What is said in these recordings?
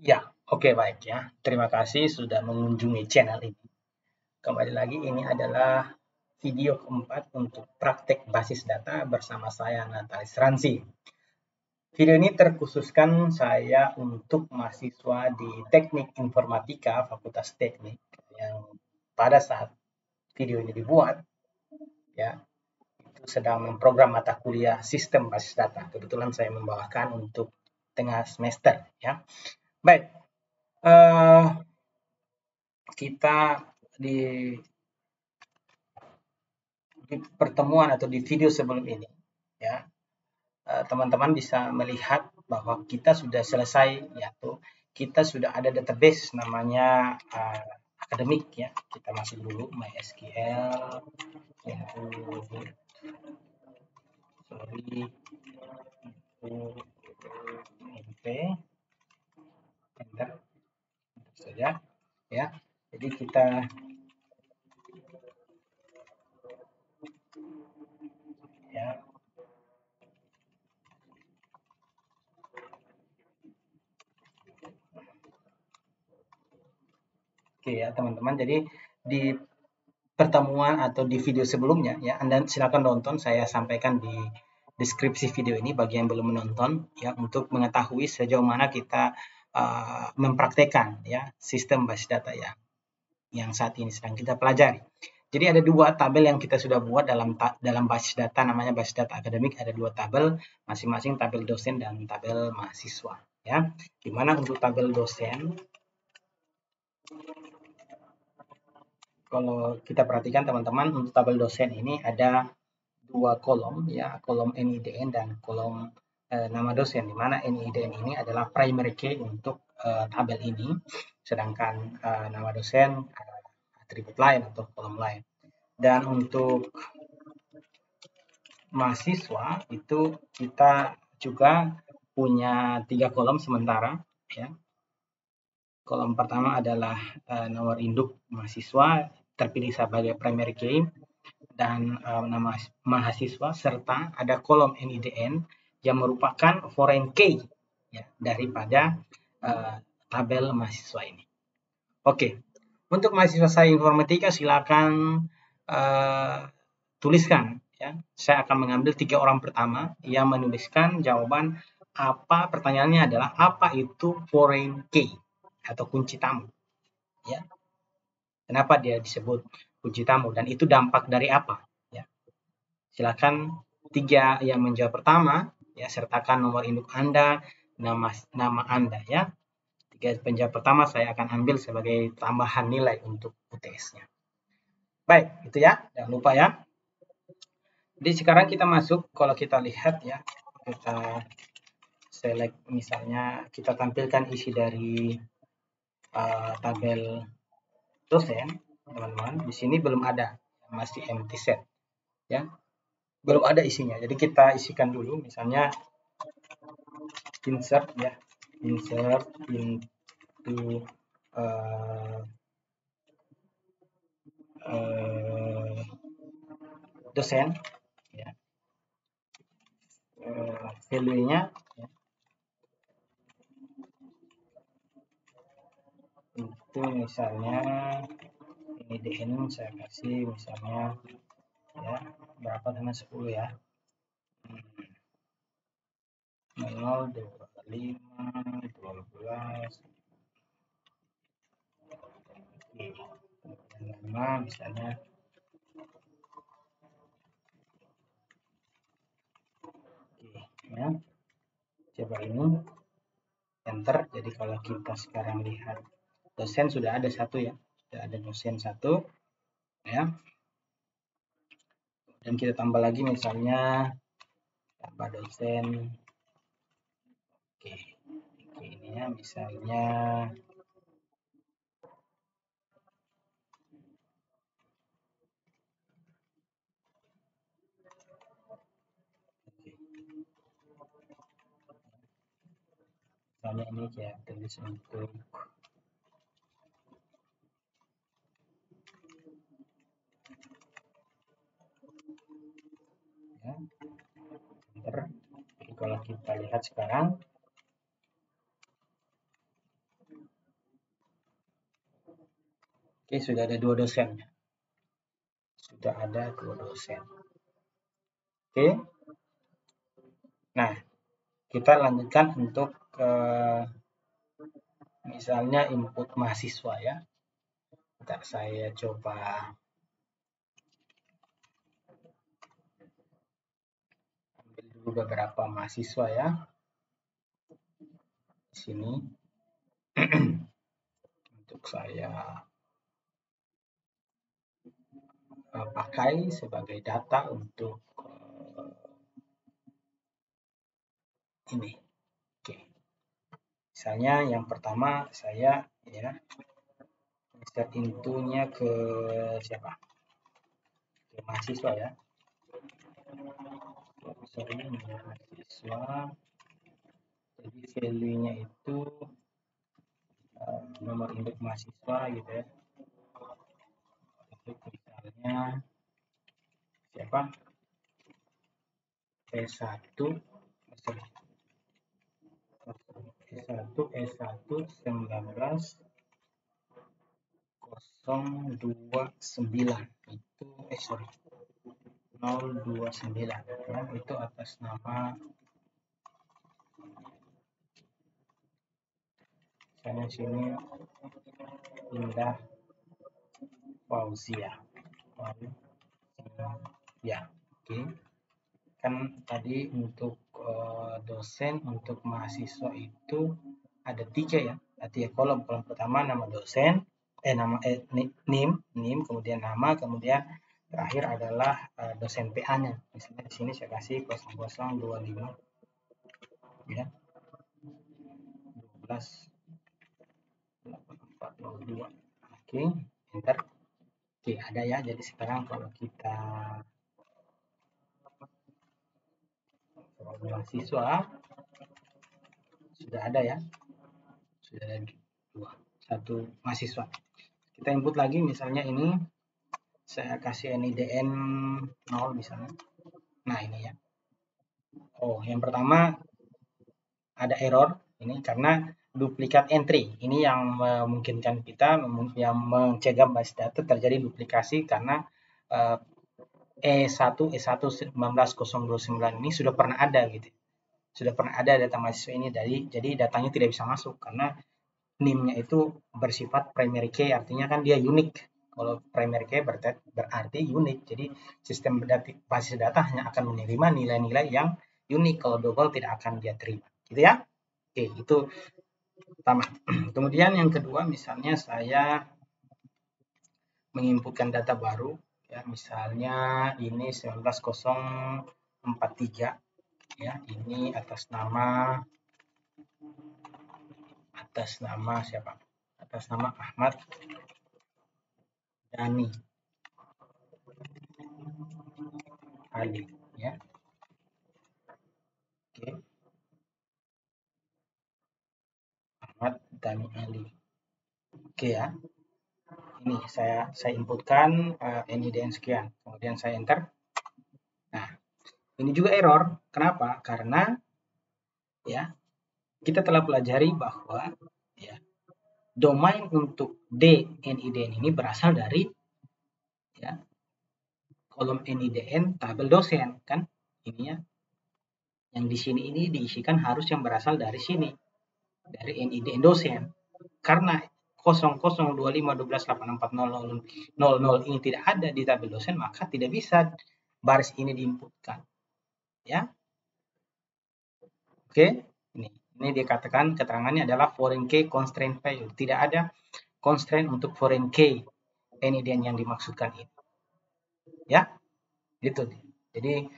Ya, oke baik ya. Terima kasih sudah mengunjungi channel ini. Kembali lagi, ini adalah video keempat untuk praktek basis data bersama saya Natalis Ransi. Video ini terkhususkan saya untuk mahasiswa di Teknik Informatika Fakultas Teknik yang pada saat video ini dibuat ya itu sedang memprogram mata kuliah Sistem Basis Data. Kebetulan saya membawakan untuk tengah semester ya. Baik, kita di pertemuan atau di video sebelum ini ya teman-teman bisa melihat bahwa kita sudah selesai, yaitu kita sudah ada database namanya akademik ya. Kita masuk dulu MySQL input enter saja ya. Jadi kita ya oke ya teman-teman. Jadi di pertemuan atau di video sebelumnya ya Anda silakan nonton, saya sampaikan di deskripsi video ini bagi yang belum menonton ya untuk mengetahui sejauh mana kita mempraktekkan ya sistem basis data ya yang saat ini sedang kita pelajari. Jadi ada dua tabel yang kita sudah buat dalam basis data, namanya basis data akademik. Ada dua tabel, masing-masing tabel dosen dan tabel mahasiswa ya. Dimana untuk tabel dosen, kalau kita perhatikan teman-teman, untuk tabel dosen ini ada dua kolom ya, kolom NIDN dan kolom nama dosen, di mana NIDN ini adalah primary key untuk tabel ini, sedangkan nama dosen atribut lain atau kolom lain. Dan untuk mahasiswa itu kita juga punya 3 kolom sementara ya. Kolom pertama adalah nomor induk mahasiswa terpilih sebagai primary key dan nama mahasiswa, serta ada kolom NIDN yang merupakan foreign key ya, daripada tabel mahasiswa ini. Oke, untuk mahasiswa saya informatika silakan tuliskan ya. Saya akan mengambil 3 orang pertama yang menuliskan jawaban apa, pertanyaannya adalah apa itu foreign key atau kunci tamu ya. Kenapa dia disebut kunci tamu dan itu dampak dari apa ya. Silakan 3 yang menjawab pertama ya, sertakan nomor induk Anda, nama Anda ya. 3 penjawab pertama saya akan ambil sebagai tambahan nilai untuk UTS-nya. Baik, itu ya. Jangan lupa ya. Jadi sekarang kita masuk, kalau kita lihat ya, kita select misalnya, kita tampilkan isi dari tabel dosen, teman-teman. Di sini belum ada, masih empty set ya. Belum ada isinya. Jadi kita isikan dulu, misalnya insert ya, insert into dosen ya. Value-nya ya, itu misalnya ini DN saya kasih misalnya ya berapa sama 10 ya, 0, 25, 12, 5 misalnya. Oke ya, coba ini enter. Jadi kalau kita sekarang lihat dosen sudah ada satu ya, sudah ada dosen satu ya, dan kita tambah lagi misalnya tambah dosen. Oke, ini ya misalnya misalnya ini ya tulis untuk ya, enter. Jadi kalau kita lihat sekarang Oke, sudah ada 2 dosen. Sudah ada 2 dosen. Oke. Nah, kita lanjutkan untuk misalnya input mahasiswa ya. Bentar, saya coba ambil dulu beberapa mahasiswa ya. Di sini untuk saya pakai sebagai data untuk ini. Oke. Misalnya yang pertama saya ya set intonya ke siapa? Ke mahasiswa ya. Sorry, mahasiswa. Jadi value-nya itu nomor induk mahasiswa gitu ya. Untuk misalnya siapa? S1 19 itu 029 ya, itu atas nama misalnya sini Indah Fauzia ya. Oke. Kan tadi untuk dosen, untuk mahasiswa itu ada 3 ya, ada 3 kolom. Kolom pertama nama dosen, NIM, kemudian nama, kemudian terakhir adalah dosen PA-nya. Misalnya di sini saya kasih 0025 ya, 12 8402. Oke, enter. Oke, ada ya. Jadi sekarang kalau kita mahasiswa sudah ada ya, sudah ada 1 mahasiswa. Kita input lagi, misalnya ini saya kasih NIDN 0 misalnya. Nah ini ya. Oh, yang pertama ada error ini karena duplikat entry. Ini yang memungkinkan kita yang mencegah base data terjadi duplikasi karena E1 19029 ini sudah pernah ada gitu. Sudah pernah ada data mahasiswa ini jadi datanya tidak bisa masuk karena NIM-nya itu bersifat primary key, artinya kan dia unik. Kalau primary key berarti unik. Jadi sistem basis data hanya akan menerima nilai-nilai yang unik. Kalau double tidak akan dia terima. Gitu ya. Oke, itu pertama. Kemudian yang kedua, misalnya saya menginputkan data baru ya, misalnya ini 19043 ya, ini atas nama siapa? Atas nama Ahmad Dhani Ali ya. Oke. Ahmad Dhani Ali. Oke ya. Ini saya inputkan NIDN sekian, kemudian saya enter. Nah, ini juga error. Kenapa? Karena ya kita telah pelajari bahwa ya domain untuk NIDN ini berasal dari ya kolom NIDN tabel dosen kan, ininya yang di sini ini diisikan harus yang berasal dari sini, dari NIDN dosen. Karena 002512840000 ini tidak ada di tabel dosen, maka tidak bisa baris ini diinputkan ya. Oke, ini dikatakan keterangannya adalah foreign key constraint value, tidak ada constraint untuk foreign key NIDN yang dimaksudkan ini ya. Gitu. Jadi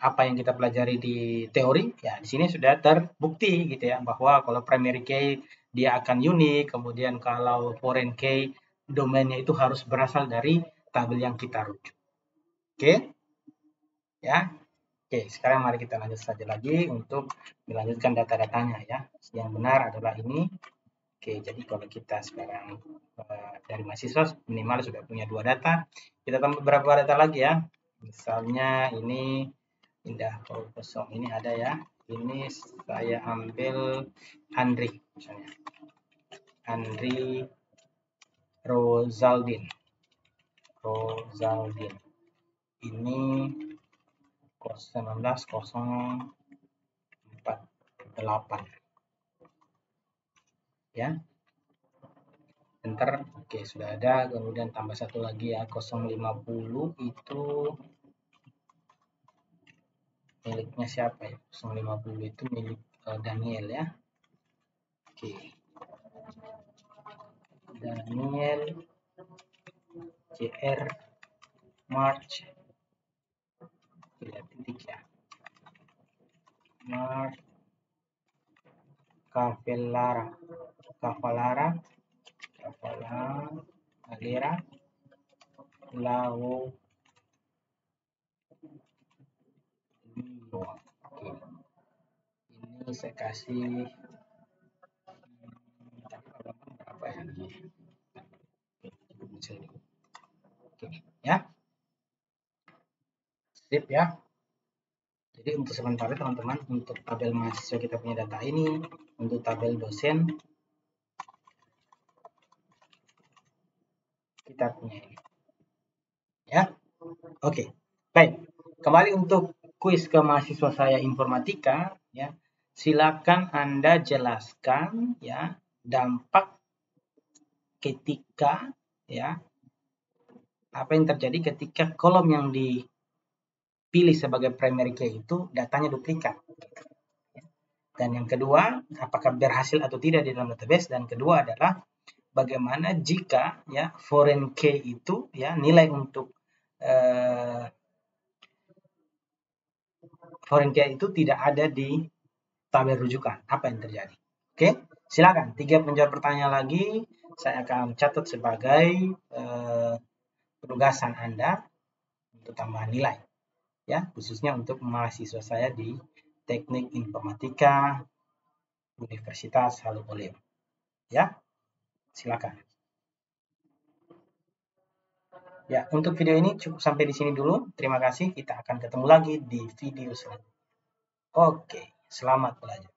apa yang kita pelajari di teori ya di sini sudah terbukti gitu ya, bahwa kalau primary key dia akan unik, kemudian kalau foreign key domainnya itu harus berasal dari tabel yang kita rujuk. Oke ya. Oke, sekarang mari kita lanjut saja lagi untuk melanjutkan data-datanya ya. Yang benar adalah ini. Oke, jadi kalau kita sekarang dari mahasiswa minimal sudah punya 2 data, kita tambah beberapa data lagi ya. Misalnya ini Indah kosong ini ada ya. Ini saya ambil Andri misalnya. Andri Rozaldin. Ini 19048. Ya. Enter. Oke, sudah ada. Kemudian tambah satu lagi ya, 050 itu miliknya siapa ya? 050 itu milik Daniel ya. Oke. Daniel JR March. Tidak titik ya. March Cavalara Lao. Oke. Ini saya kasih berapa ya? Oke, ya. Sip ya. Jadi untuk sementara teman-teman, untuk tabel mahasiswa kita punya data ini, untuk tabel dosen kita punya ini. Ya. Oke. Baik. Kembali untuk kuis ke mahasiswa saya informatika ya. Silakan Anda jelaskan ya dampak ketika ya apa yang terjadi ketika kolom yang dipilih sebagai primary key itu datanya duplikat. Dan yang kedua, apakah berhasil atau tidak di dalam database, dan kedua adalah bagaimana jika ya foreign key itu ya nilai untuk foreign key itu tidak ada di tabel rujukan, apa yang terjadi? Oke, silakan 3 menjawab pertanyaan lagi, saya akan catat sebagai penugasan Anda untuk tambahan nilai ya, khususnya untuk mahasiswa saya di Teknik Informatika Universitas Haluoleo. Ya, silakan. Ya, untuk video ini cukup sampai di sini dulu. Terima kasih. Kita akan ketemu lagi di video selanjutnya. Oke, selamat belajar.